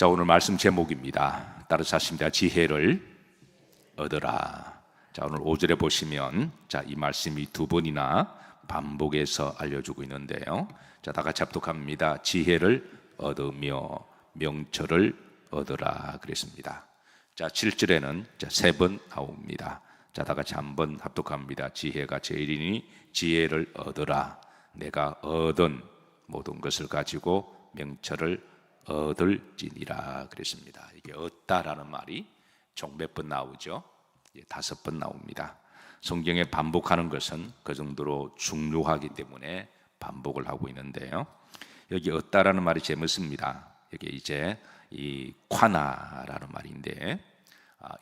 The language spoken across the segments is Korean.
자, 오늘 말씀 제목입니다. 따라서 하십니다. 지혜를 얻으라. 자, 오늘 5절에 보시면 이 말씀이 두 번이나 반복해서 알려주고 있는데요. 자, 다 같이 합독합니다. 지혜를 얻으며 명철을 얻으라 그랬습니다. 자, 7절에는 세 번 나옵니다. 자, 다 같이 한번 합독합니다. 지혜가 제일이니 지혜를 얻으라. 내가 얻은 모든 것을 가지고 명철을 얻을지니라 그랬습니다. 이게 얻다라는 말이 총 몇 번 나오죠? 5번 나옵니다. 성경에 반복하는 것은 그 정도로 중요하기 때문에 반복을 하고 있는데요. 여기 얻다라는 말이 재밌습니다. 여기 이제 이 콰나라는 말인데,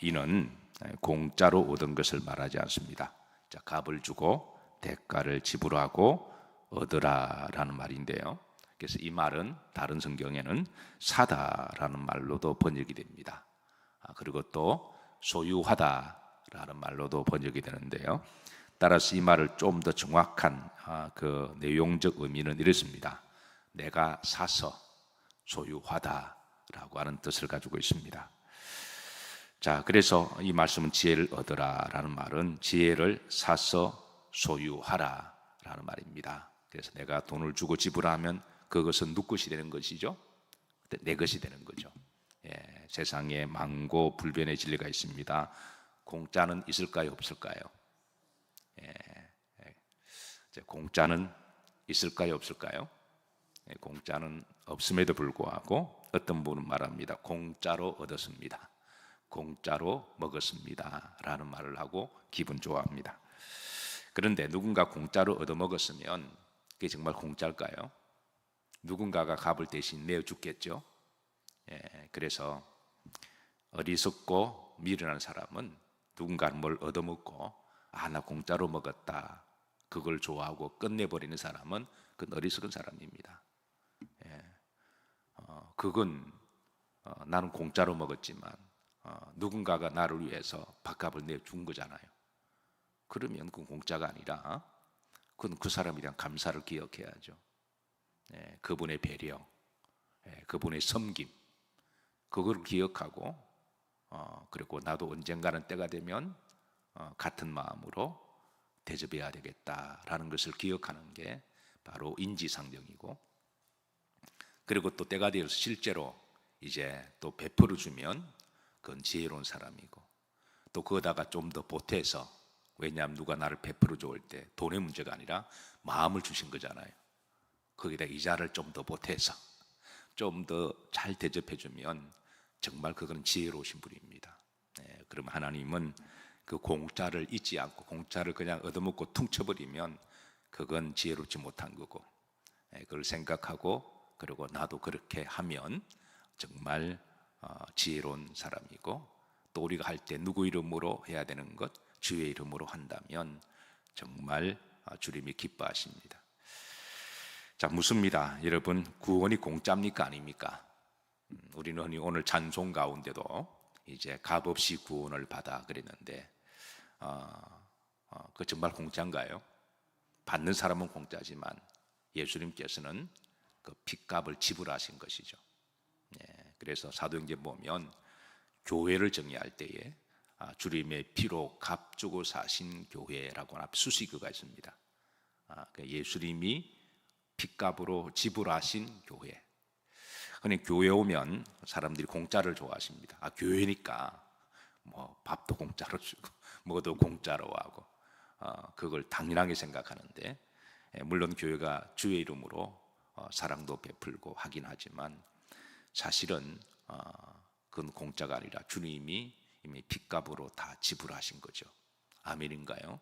이는 공짜로 얻은 것을 말하지 않습니다. 자, 값을 주고 대가를 지불하고 얻으라라는 말인데요. 그래서 이 말은 다른 성경에는 사다라는 말로도 번역이 됩니다. 그리고 또 소유하다라는 말로도 번역이 되는데요. 따라서 이 말을 좀 더 정확한 그 내용적 의미는 이렇습니다. 내가 사서 소유하다라고 하는 뜻을 가지고 있습니다. 자, 그래서 이 말씀은 지혜를 얻으라라는 말은 지혜를 사서 소유하라라는 말입니다. 그래서 내가 돈을 주고 지불하면 그것은 누구 것이 되는 것이죠? 내 것이 되는 거죠. 세상에 만고 불변의 진리가 있습니다. 공짜는 있을까요, 없을까요? 공짜는 있을까요, 없을까요? 공짜는 없음에도 불구하고 어떤 분은 말합니다. 공짜로 얻었습니다. 공짜로 먹었습니다 라는 말을 하고 기분 좋아합니다. 그런데 누군가 공짜로 얻어먹었으면 그게 정말 공짜일까요? 누군가가 값을 대신 내어주겠죠. 그래서 어리석고 미련한 사람은 누군가 뭘 얻어먹고 나 공짜로 먹었다, 그걸 좋아하고 끝내버리는 사람은 그건 어리석은 사람입니다. 그건 나는 공짜로 먹었지만 누군가가 나를 위해서 밥값을 내준 거잖아요. 그러면 그건 공짜가 아니라 그건 그 사람에 대한 감사를 기억해야죠. 그분의 배려, 그분의 섬김, 그걸 기억하고 그리고 나도 언젠가는 때가 되면 같은 마음으로 대접해야 되겠다라는 것을 기억하는 게 바로 인지상정이고, 그리고 또 때가 되어서 실제로 이제 또 베풀어 주면 그건 지혜로운 사람이고, 또 그거다가 좀 더 보태서, 왜냐하면 누가 나를 베풀어 줄 때 돈의 문제가 아니라 마음을 주신 거잖아요. 거기다 이자를 좀 더 보태서 좀 더 잘 대접해 주면 정말 그건 지혜로우신 분입니다. 그럼 하나님은 그 공짜를 잊지 않고 공짜를 그냥 얻어먹고 퉁쳐버리면 그건 지혜롭지 못한 거고, 그걸 생각하고 그리고 나도 그렇게 하면 정말 지혜로운 사람이고, 또 우리가 할 때 누구 이름으로 해야 되는 것, 주의 이름으로 한다면 정말 주님이 기뻐하십니다. 자, 묻습니다. 여러분, 구원이 공짜입니까, 아닙니까? 우리는 흔히 오늘 찬송 가운데도 이제 값없이 구원을 받아 그랬는데, 그 정말 공짜인가요? 받는 사람은 공짜지만 예수님께서는 그 핏값을 지불하신 것이죠. 그래서 사도행전 보면 교회를 정의할 때에 주님의 피로 값 주고 사신 교회라고 하는 수식어가 있습니다. 예수님이 핏값으로 지불하신 교회. 근데 교회 오면 사람들이 공짜를 좋아하십니다. 교회니까 뭐 밥도 공짜로 주고 뭐도 공짜로 하고 그걸 당연하게 생각하는데, 물론 교회가 주의 이름으로 사랑도 베풀고 하긴 하지만 사실은 그건 공짜가 아니라 주님이 이미 핏값으로 다 지불하신 거죠. 아멘인가요?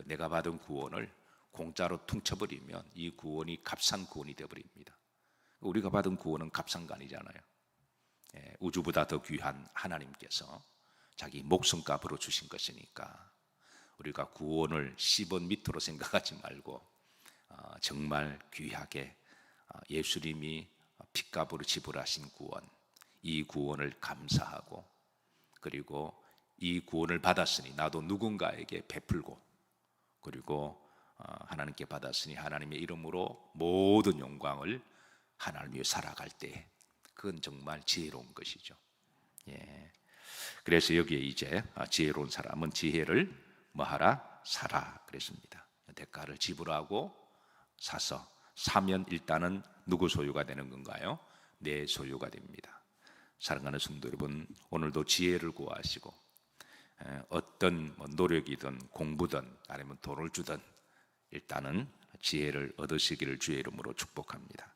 내가 받은 구원을 공짜로 퉁쳐버리면 이 구원이 값싼 구원이 되어버립니다. 우리가 받은 구원은 값싼 거 아니잖아요. 우주보다 더 귀한 하나님께서 자기 목숨값으로 주신 것이니까 우리가 구원을 10원 밑으로 생각하지 말고 정말 귀하게 예수님이 핏값으로 지불하신 구원, 이 구원을 감사하고, 그리고 이 구원을 받았으니 나도 누군가에게 베풀고, 그리고 하나님께 받았으니 하나님의 이름으로 모든 영광을 하나님 위해 살아갈 때 그건 정말 지혜로운 것이죠. 예. 그래서 여기에 이제 지혜로운 사람은 지혜를 뭐하라? 사라 그랬습니다. 대가를 지불하고 사면 일단은 누구 소유가 되는 건가요? 내 소유가 됩니다. 사랑하는 성도 여러분, 오늘도 지혜를 구하시고 어떤 노력이든 공부든 아니면 돈을 주든 일단은 지혜를 얻으시기를 주의 이름으로 축복합니다.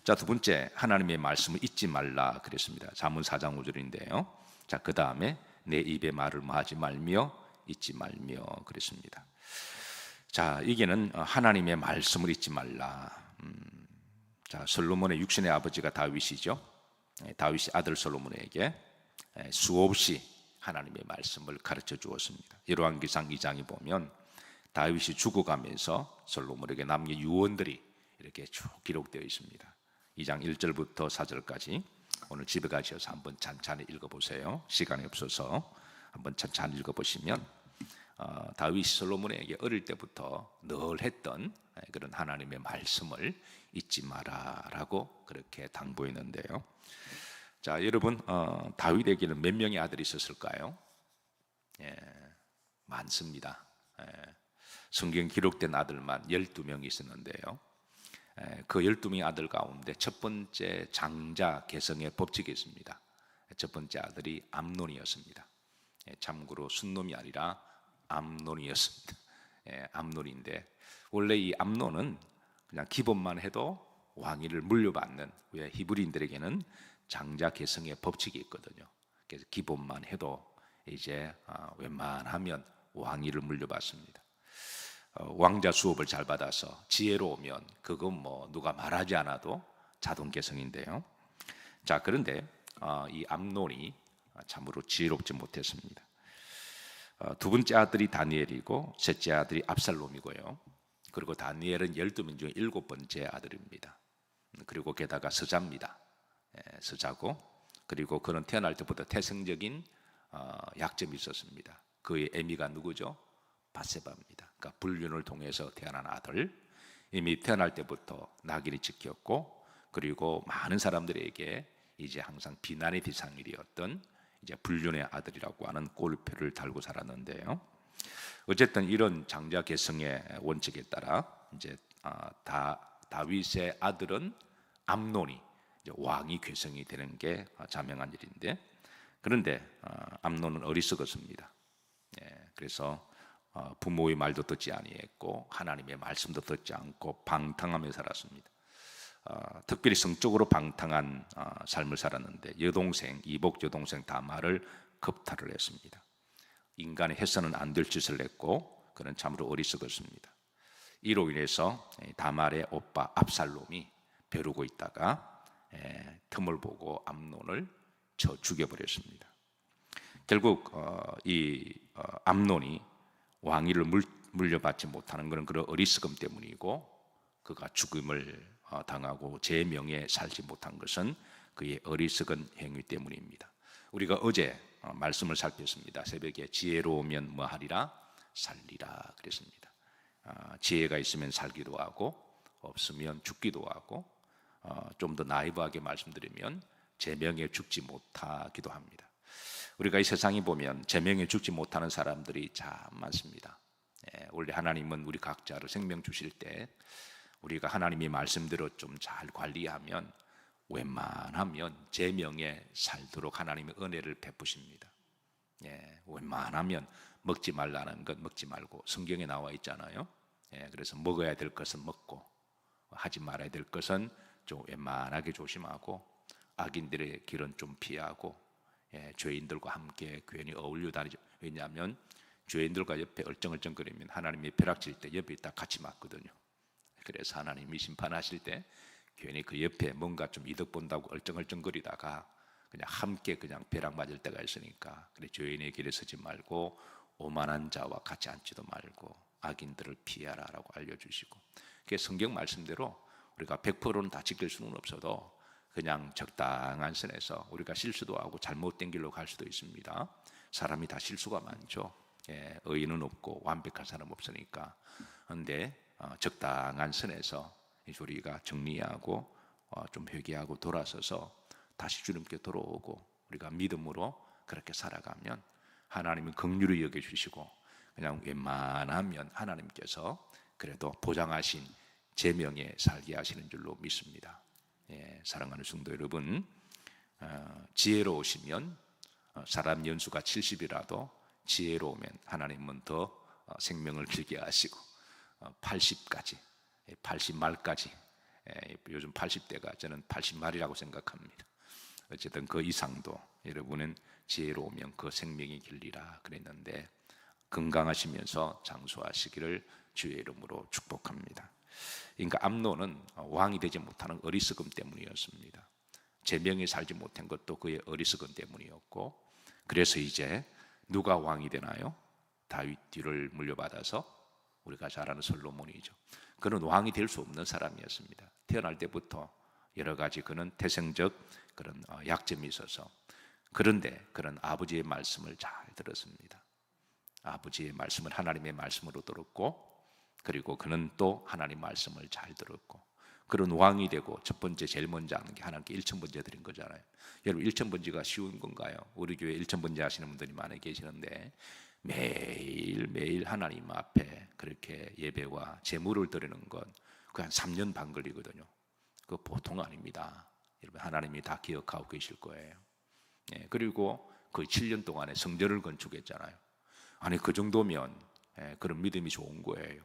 자, 두 번째, 하나님의 말씀을 잊지 말라 그랬습니다. 잠언 4장 5절인데요. 자, 그 다음에 내 입의 말을 하지 말며 잊지 말며 그랬습니다. 자, 이게는 하나님의 말씀을 잊지 말라. 자, 솔로몬의 육신의 아버지가 다윗이죠. 다윗이 아들 솔로몬에게 수없이 하나님의 말씀을 가르쳐 주었습니다. 열왕기상 2장에 보면 다윗이 죽어가면서 솔로몬에게 남긴 유언들이 이렇게 쭉 기록되어 있습니다. 2장 1절부터 4절까지 오늘 집에 가셔서 한번 찬찬히 읽어보세요. 시간이 없어서 한번 찬찬히 읽어보시면 다윗이 솔로몬에게 어릴 때부터 늘 했던 그런 하나님의 말씀을 잊지 마라라고 그렇게 당부했는데요. 자, 여러분, 다윗에게는 몇 명의 아들이 있었을까요? 많습니다. 성경 기록된 아들만 12명이 있었는데요. 그 12명의 아들 가운데 첫 번째 장자 계승의 법칙이 있습니다. 첫 번째 아들이 암논이었습니다. 참고로 순놈이 아니라 암논이었습니다. 암논인데 원래 이 암논은 그냥 기본만 해도 왕위를 물려받는, 왜 히브리인들에게는 장자 계승의 법칙이 있거든요. 그래서 기본만 해도 이제 웬만하면 왕위를 물려받습니다. 왕자 수업을 잘 받아서 지혜로우면 그건 뭐 누가 말하지 않아도 자동 계승인데요. 자, 그런데 이 암논이 참으로 지혜롭지 못했습니다. 두 번째 아들이 다니엘이고 셋째 아들이 압살롬이고요. 그리고 다니엘은 12명 중에 7번째 아들입니다. 그리고 게다가 서자입니다. 서자고, 그리고 그는 태어날 때부터 태생적인 약점이 있었습니다. 그의 애미가 누구죠? 밧세바입니다. 그러니까 불륜을 통해서 태어난 아들, 이미 태어날 때부터 낙인이 찍혔고, 그리고 많은 사람들에게 이제 항상 비난의 대상이 되었던 이제 불륜의 아들이라고 하는 꼴표를 달고 살았는데요. 어쨌든 이런 장자 계승의 원칙에 따라 이제 다윗의 아들은 암논이 이제 왕이 계승이 되는 게 자명한 일인데, 그런데 암논은 어리석었습니다. 그래서 부모의 말도 듣지 아니했고 하나님의 말씀도 듣지 않고 방탕하며 살았습니다. 특별히 성적으로 방탕한 삶을 살았는데 이복 여동생 다말을 겁탈을 했습니다. 인간이 해서는 안 될 짓을 했고 그는 참으로 어리석었습니다. 이로 인해서 다말의 오빠 압살롬이 벼르고 있다가 틈을 보고 암논을 쳐 죽여버렸습니다. 결국 이 암논이 왕위를 물려받지 못하는 것은 그런 어리석음 때문이고, 그가 죽음을 당하고 제 명예에 살지 못한 것은 그의 어리석은 행위 때문입니다. 우리가 어제 말씀을 살폈습니다. 새벽에 지혜로우면 뭐하리라? 살리라 그랬습니다. 지혜가 있으면 살기도 하고 없으면 죽기도 하고, 좀 더 나이브하게 말씀드리면 제명에 죽지 못하기도 합니다. 우리가 이 세상에 보면 제명에 죽지 못하는 사람들이 참 많습니다. 원래 하나님은 우리 각자를 생명 주실 때 우리가 하나님의 말씀대로 좀 잘 관리하면 웬만하면 제명에 살도록 하나님의 은혜를 베푸십니다. 웬만하면 먹지 말라는 것 먹지 말고 성경에 나와 있잖아요. 그래서 먹어야 될 것은 먹고 하지 말아야 될 것은 좀 웬만하게 조심하고, 악인들의 길은 좀 피하고, 죄인들과 함께 괜히 어울려 다니죠. 왜냐하면 죄인들과 옆에 얼쩡얼쩡거리면 하나님이 벼락칠 때 옆에 딱 같이 맞거든요. 그래서 하나님이 심판하실 때 괜히 그 옆에 뭔가 좀 이득 본다고 얼쩡얼쩡거리다가 그냥 함께 그냥 벼락 맞을 때가 있으니까, 그래 죄인의 길에 서지 말고 오만한 자와 같이 앉지도 말고 악인들을 피하라라고 알려주시고, 그게 성경 말씀대로 우리가 100%는 다 지킬 수는 없어도 그냥 적당한 선에서, 우리가 실수도 하고 잘못된 길로 갈 수도 있습니다. 사람이 다 실수가 많죠. 의인은 없고 완벽한 사람 없으니까. 그런데 적당한 선에서 우리가 정리하고 좀 회개하고 돌아서서 다시 주님께 돌아오고 우리가 믿음으로 그렇게 살아가면 하나님은 긍휼히 여겨주시고 그냥 웬만하면 하나님께서 그래도 보장하신 제명에 살게 하시는 줄로 믿습니다. 사랑하는 성도 여러분, 지혜로우시면 사람 연수가 70이라도 지혜로우면 하나님은 더 생명을 길게 하시고 80까지 80말까지 요즘 80대가 저는 80말이라고 생각합니다. 어쨌든 그 이상도 여러분은 지혜로우면 그 생명이 길리라 그랬는데 건강하시면서 장수하시기를 주의 이름으로 축복합니다. 그러니까 암논은 왕이 되지 못하는 어리석음 때문이었습니다. 제명에 살지 못한 것도 그의 어리석음 때문이었고, 그래서 이제 누가 왕이 되나요? 다윗 뒤를 물려받아서 우리가 잘 아는 솔로몬이죠. 그는 왕이 될 수 없는 사람이었습니다. 태어날 때부터 여러 가지 그는 태생적 그런 약점이 있어서, 그런데 그는 아버지의 말씀을 잘 들었습니다. 아버지의 말씀을 하나님의 말씀으로 들었고, 그리고 그는 또 하나님 말씀을 잘 들었고, 그런 왕이 되고 첫 번째 제일 먼저 하는 게 하나님께 일천번제 드린 거잖아요. 여러분 일천번제가 쉬운 건가요? 우리 교회 일천번제 하시는 분들이 많이 계시는데 매일 하나님 앞에 그렇게 예배와 제물을 드리는 건 그 한 3년 반 걸리거든요. 그거 보통 아닙니다. 여러분 하나님이 다 기억하고 계실 거예요. 그리고 그 7년 동안에 성전을 건축했잖아요. 아니 그 정도면 그런 믿음이 좋은 거예요.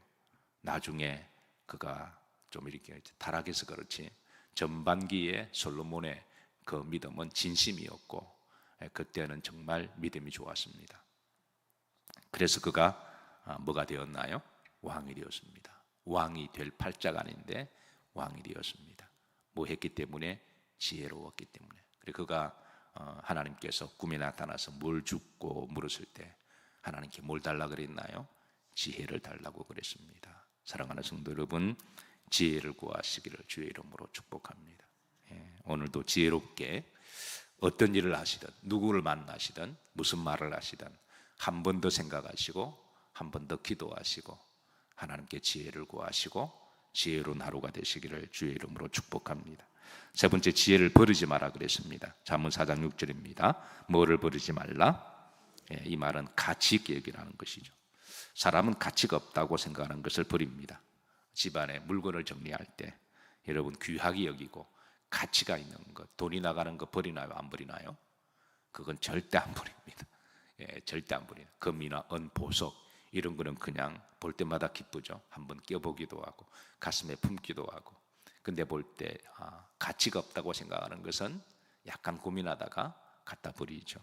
나중에 그가 좀 이렇게 타락해서 그렇지 전반기에 솔로몬의 그 믿음은 진심이었고 그때는 정말 믿음이 좋았습니다. 그래서 그가 뭐가 되었나요? 왕이 되었습니다. 왕이 될 팔자가 아닌데 왕이 되었습니다. 뭐 했기 때문에? 지혜로웠기 때문에. 그리고 그가 하나님께서 꿈에 나타나서 뭘 줍고 물었을 때 하나님께 뭘 달라고 그랬나요? 지혜를 달라고 그랬습니다. 사랑하는 성도 여러분, 지혜를 구하시기를 주의 이름으로 축복합니다. 오늘도 지혜롭게 어떤 일을 하시든 누구를 만나시든 무슨 말을 하시든 한 번 더 생각하시고 한 번 더 기도하시고 하나님께 지혜를 구하시고 지혜로운 하루가 되시기를 주의 이름으로 축복합니다. 세 번째, 지혜를 버리지 마라 그랬습니다. 잠언 4장 6절입니다. 뭐를 버리지 말라? 이 말은 가치 있게 여기라는 것이죠. 사람은 가치가 없다고 생각하는 것을 버립니다. 집안에 물건을 정리할 때 여러분 귀하게 여기고 가치가 있는 것, 돈이 나가는 거 버리나요? 안 버리나요? 그건 절대 안 버립니다. 절대 안 버려요. 금이나 은, 보석 이런 거는 그냥 볼 때마다 기쁘죠. 한번 껴보기도 하고 가슴에 품기도 하고. 근데 볼 때 가치가 없다고 생각하는 것은 약간 고민하다가 갖다 버리죠.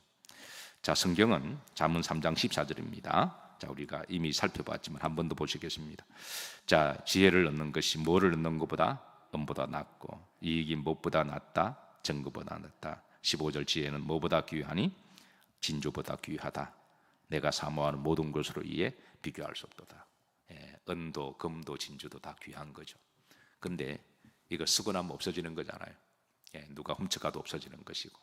자, 성경은 잠언 3장 14절입니다. 자, 우리가 이미 살펴봤지만 한 번 더 보시겠습니다. 자, 지혜를 얻는 것이 뭐를 얻는 것보다 은보다 낫고 이익이 무엇보다 낫다? 정금보다 낫다. 15절 지혜는 뭐보다 귀하니? 진주보다 귀하다. 내가 사모하는 모든 것으로 이에 비교할 수 없도다. 은도 금도 진주도 다 귀한 거죠. 근데 이거 쓰고 나면 없어지는 거잖아요. 누가 훔쳐가도 없어지는 것이고,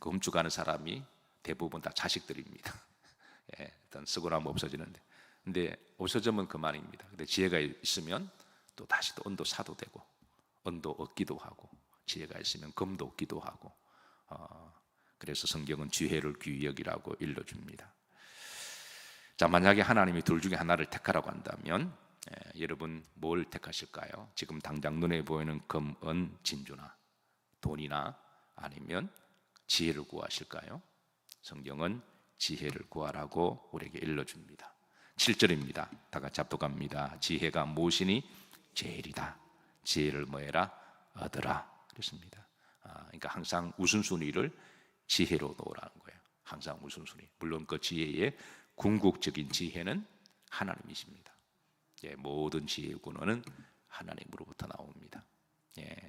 그 훔쳐가는 사람이 대부분 다 자식들입니다. 일단 쓰고 나면 없어지는데, 근데 없어지면 그만입니다. 근데 지혜가 있으면 또 다시 또 은도 사도 되고, 은도 얻기도 하고, 지혜가 있으면 금도 얻기도 하고. 그래서 성경은 지혜를 귀히 여기라고 일러줍니다. 자, 만약에 하나님이 둘 중에 하나를 택하라고 한다면 여러분 뭘 택하실까요? 지금 당장 눈에 보이는 금, 은, 진주나 돈이나 아니면 지혜를 구하실까요? 성경은 지혜를 구하라고 우리에게 일러줍니다. 7절입니다. 다 같이 합독합니다. 지혜가 무엇이니? 제일이다. 지혜를 뭐해라? 얻으라. 그렇습니다. 그러니까 항상 우선순위를 지혜로 놓으라는 거예요. 항상 우선순위. 물론 그 지혜의 궁극적인 지혜는 하나님이십니다. 모든 지혜의 근원은 하나님으로부터 나옵니다.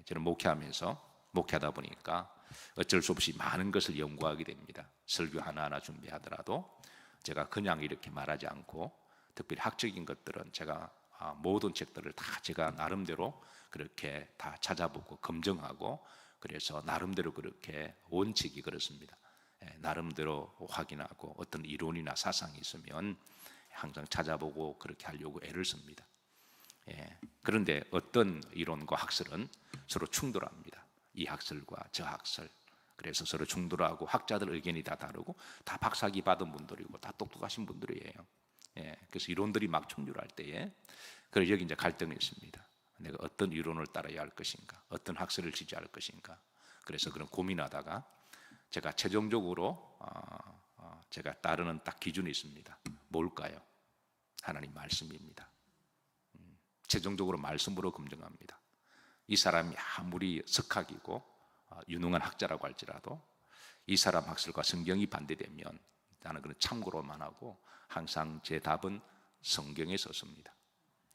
저는 목회하다 보니까 어쩔 수 없이 많은 것을 연구하게 됩니다. 설교 하나하나 준비하더라도 제가 그냥 이렇게 말하지 않고, 특별히 학적인 것들은 제가 모든 책들을 다 제가 나름대로 그렇게 다 찾아보고 검증하고, 그래서 나름대로 그렇게 원칙이 그렇습니다. 나름대로 확인하고 어떤 이론이나 사상이 있으면 항상 찾아보고 그렇게 하려고 애를 씁니다. 그런데 어떤 이론과 학설은 서로 충돌합니다. 이 학설과 저 학설, 그래서 서로 충돌하고 학자들 의견이 다 다르고 다 박사학위 받은 분들이고 다 똑똑하신 분들이에요. 예, 그래서 이론들이 막 충돌할 때에 그래서 여기 이제 갈등이 있습니다. 내가 어떤 이론을 따라야 할 것인가, 어떤 학설을 지지할 것인가. 그래서 그런 고민하다가 제가 최종적으로 제가 따르는 딱 기준이 있습니다. 뭘까요? 하나님 말씀입니다. 최종적으로 말씀으로 검증합니다. 이 사람이 아무리 석학이고 유능한 학자라고 할지라도 이 사람 학설과 성경이 반대되면 나는 그런 참고로만 하고 항상 제 답은 성경에 썼습니다.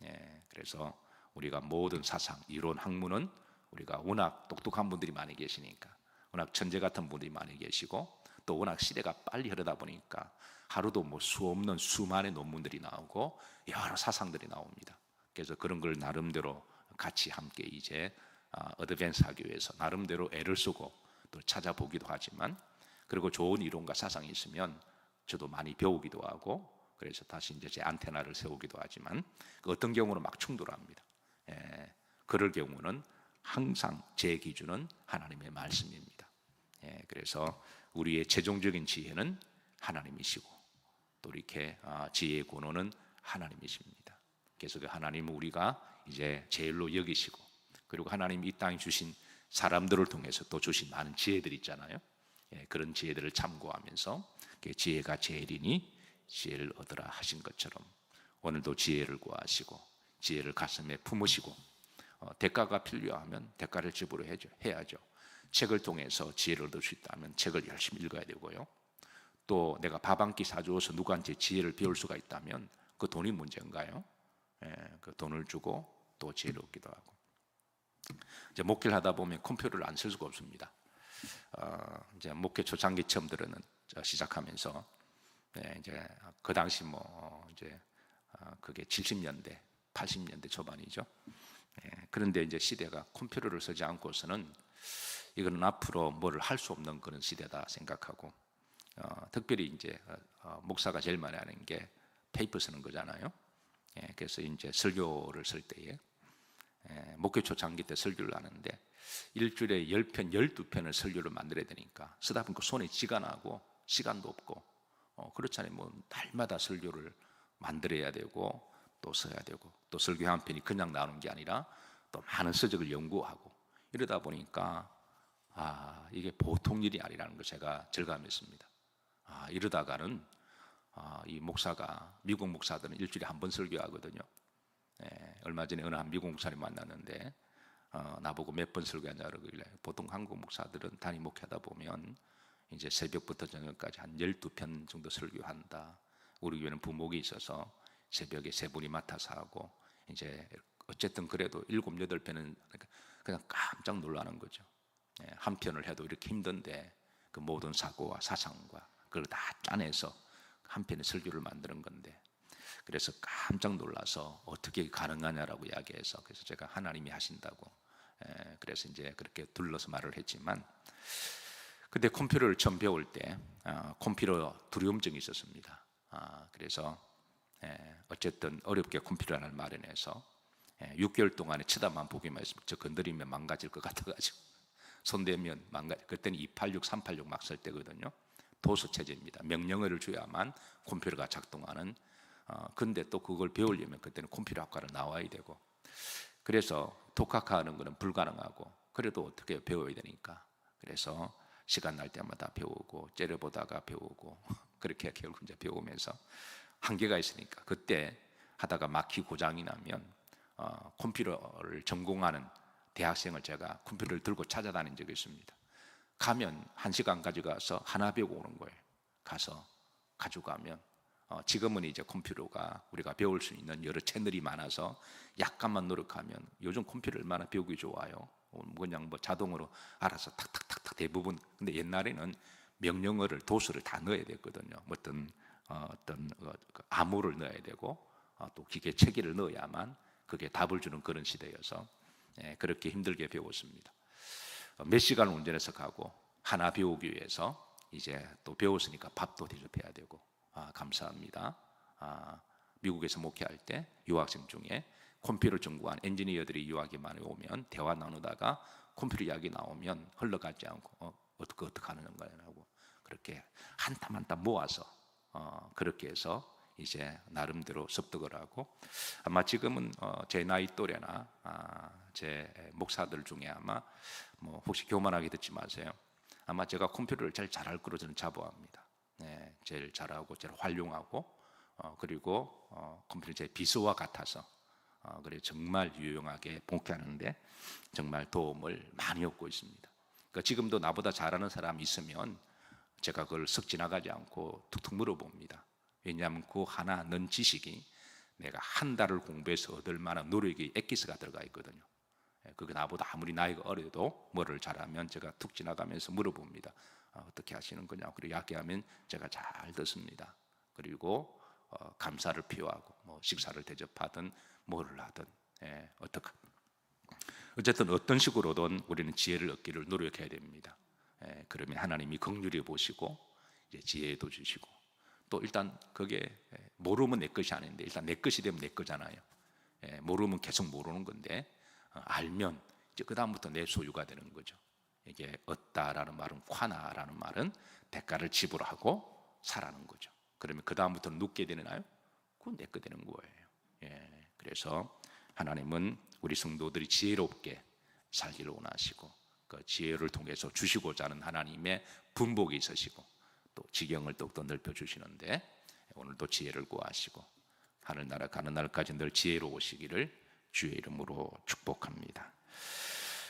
예, 그래서 우리가 모든 사상, 이론, 학문은 우리가 워낙 똑똑한 분들이 많이 계시니까, 워낙 천재 같은 분들이 많이 계시고, 또 워낙 시대가 빨리 흐르다 보니까 하루도 뭐 수 없는 수많은 논문들이 나오고 여러 사상들이 나옵니다. 그래서 그런 걸 나름대로 같이 함께 이제 어드밴스 하기 위해서 나름대로 애를 쓰고 또 찾아보기도 하지만, 그리고 좋은 이론과 사상이 있으면 저도 많이 배우기도 하고, 그래서 다시 이제 제 안테나를 세우기도 하지만 그 어떤 경우는 막 충돌합니다. 예, 그럴 경우는 항상 제 기준은 하나님의 말씀입니다. 예, 그래서 우리의 최종적인 지혜는 하나님이시고 또 이렇게 지혜의 근원은 하나님이십니다. 그래서 그 하나님은 우리가 이제 제일로 여기시고, 그리고 하나님이 이 땅에 주신 사람들을 통해서 또 주신 많은 지혜들이 있잖아요. 예, 그런 지혜들을 참고하면서 지혜가 제일이니 지혜를 얻으라 하신 것처럼 오늘도 지혜를 구하시고 지혜를 가슴에 품으시고 대가가 필요하면 대가를 지불해야죠. 책을 통해서 지혜를 얻을 수 있다면 책을 열심히 읽어야 되고요. 또 내가 밥 한 끼 사주어서 누구한테 지혜를 배울 수가 있다면 그 돈이 문제인가요? 예, 그 돈을 주고 또 지혜를 얻기도 하고. 이제 목회를 하다 보면 컴퓨터를 안 쓸 수가 없습니다. 이제 목회 초창기 처음 시작하면서 이제 그 당시 뭐 이제 그게 70년대, 80년대 초반이죠. 그런데 이제 시대가 컴퓨터를 쓰지 않고서는 이거는 앞으로 뭐를 할 수 없는 그런 시대다 생각하고, 특별히 이제 목사가 제일 많이 하는 게 페이퍼 쓰는 거잖아요. 그래서 이제 설교를 쓸 때에 목회 초창기 때 설교를 하는데 일주일에 10편, 12편을 설교를 만들어야 되니까 쓰다 보니까 손에 쥐가 나고 시간도 없고 그렇잖아요. 뭐 날마다 설교를 만들어야 되고 또 써야 되고, 또 설교 한 편이 그냥 나오는 게 아니라 또 많은 서적을 연구하고, 이러다 보니까 이게 보통 일이 아니라는 걸 제가 절감했습니다. 이러다가는 이 목사가, 미국 목사들은 일주일에 한 번 설교하거든요. 얼마 전에 어느 한 미국 목사님 만났는데 나보고 몇 번 설교하냐 그러길래, 보통 한국 목사들은 단임 목회하다 보면 이제 새벽부터 저녁까지 한 12편 정도 설교한다. 우리 교회는 부목이 있어서 새벽에 세 분이 맡아서 하고, 이제 어쨌든 그래도 7, 8편은 그냥 깜짝 놀라는 거죠. 한 편을 해도 이렇게 힘든데 그 모든 사고와 사상과 그걸 다 짜내서 한 편의 설교를 만드는 건데, 그래서 깜짝 놀라서 어떻게 가능하냐라고 이야기해서, 그래서 제가 하나님이 하신다고, 그래서 이제 그렇게 둘러서 말을 했지만, 근데 컴퓨터를 처음 배울 때 컴퓨터 두려움증이 있었습니다. 그래서 어쨌든 어렵게 컴퓨터 하나를 마련해서 6개월 동안에 쳐다만 보기만 했습니다. 저 건드리면 망가질 것 같아가지고 손대면 그때는 286, 386 막 쓸 때거든요. 도수 체제입니다. 명령어를 줘야만 컴퓨터가 작동하는. 근데 또 그걸 배우려면 그때는 컴퓨터 학과를 나와야 되고, 그래서 독학하는 거는 불가능하고, 그래도 어떻게 배워야 되니까 그래서 시간 날 때마다 배우고 째려보다가 배우고 그렇게 결국 이제 배우면서 한계가 있으니까, 그때 하다가 막히 고장이 나면 컴퓨터를 전공하는 대학생을 제가 컴퓨터를 들고 찾아다닌 적이 있습니다. 가면 1시간 가져가서 하나 배우고 오는 거예요. 가서 가져가면 지금은 이제 컴퓨터가 우리가 배울 수 있는 여러 채널이 많아서 약간만 노력하면, 요즘 컴퓨터 얼마나 배우기 좋아요. 그냥 뭐 자동으로 알아서 탁탁탁탁 대부분. 근데 옛날에는 명령어를, 도수를 다 넣어야 됐거든요. 어떤 암호를 넣어야 되고 또 기계 체계를 넣어야만 그게 답을 주는 그런 시대여서 그렇게 힘들게 배웠습니다. 몇 시간을 운전해서 가고 하나 배우기 위해서 이제 또 배웠으니까 밥도 대접해야 되고. 감사합니다. 미국에서 목회할 때 유학생 중에 컴퓨터 전공한 엔지니어들이 유학에 많이 오면 대화 나누다가 컴퓨터 이야기 나오면 흘러가지 않고 어떻게 하는 거냐고 그렇게 한 땀 한 땀 모아서 그렇게 해서 이제 나름대로 습득을 하고 아마 지금은 제 나이 또래나 제 목사들 중에 아마 뭐 혹시 교만하게 듣지 마세요. 아마 제가 컴퓨터를 제일 잘할 거로 저는 자부합니다. 네, 제일 잘하고 제일 활용하고 그리고 컴퓨터 제 비서와 같아서 그래 정말 유용하게 복귀하는데 정말 도움을 많이 얻고 있습니다. 그러니까 지금도 나보다 잘하는 사람이 있으면 제가 그걸 썩 지나가지 않고 툭툭 물어봅니다. 왜냐하면 그 하나 넣은 지식이 내가 한 달을 공부해서 얻을 만한 노력이 엑기스가 들어가 있거든요. 그게 나보다 아무리 나이가 어려도 뭐를 잘하면 제가 툭 지나가면서 물어봅니다. 어떻게 하시는 거냐고. 그리고 이야기하면 제가 잘 듣습니다. 그리고 감사를 표하고 뭐 식사를 대접하든 뭐를 하든 어쨌든 어떤 식으로든 우리는 지혜를 얻기를 노력해야 됩니다. 그러면 하나님이 긍휼히 보시고 이제 지혜도 주시고 또 일단 그게 모르면 내 것이 아닌데 일단 내 것이 되면 내 거잖아요. 모르면 계속 모르는 건데 알면 이제 그 다음부터 내 소유가 되는 거죠. 이게 얻다라는 말은 과나라는 말은 대가를 지불하고 사라는 거죠. 그러면 그 다음부터는 눕게 되나요? 그건 내 거 되는 거예요. 그래서 하나님은 우리 성도들이 지혜롭게 살기를 원하시고 그 지혜를 통해서 주시고자 하는 하나님의 분복이 있으시고 또 지경을 더욱더 넓혀주시는데 오늘도 지혜를 구하시고 하늘나라 가는 날까지 늘 지혜로우시기를 주의 이름으로 축복합니다.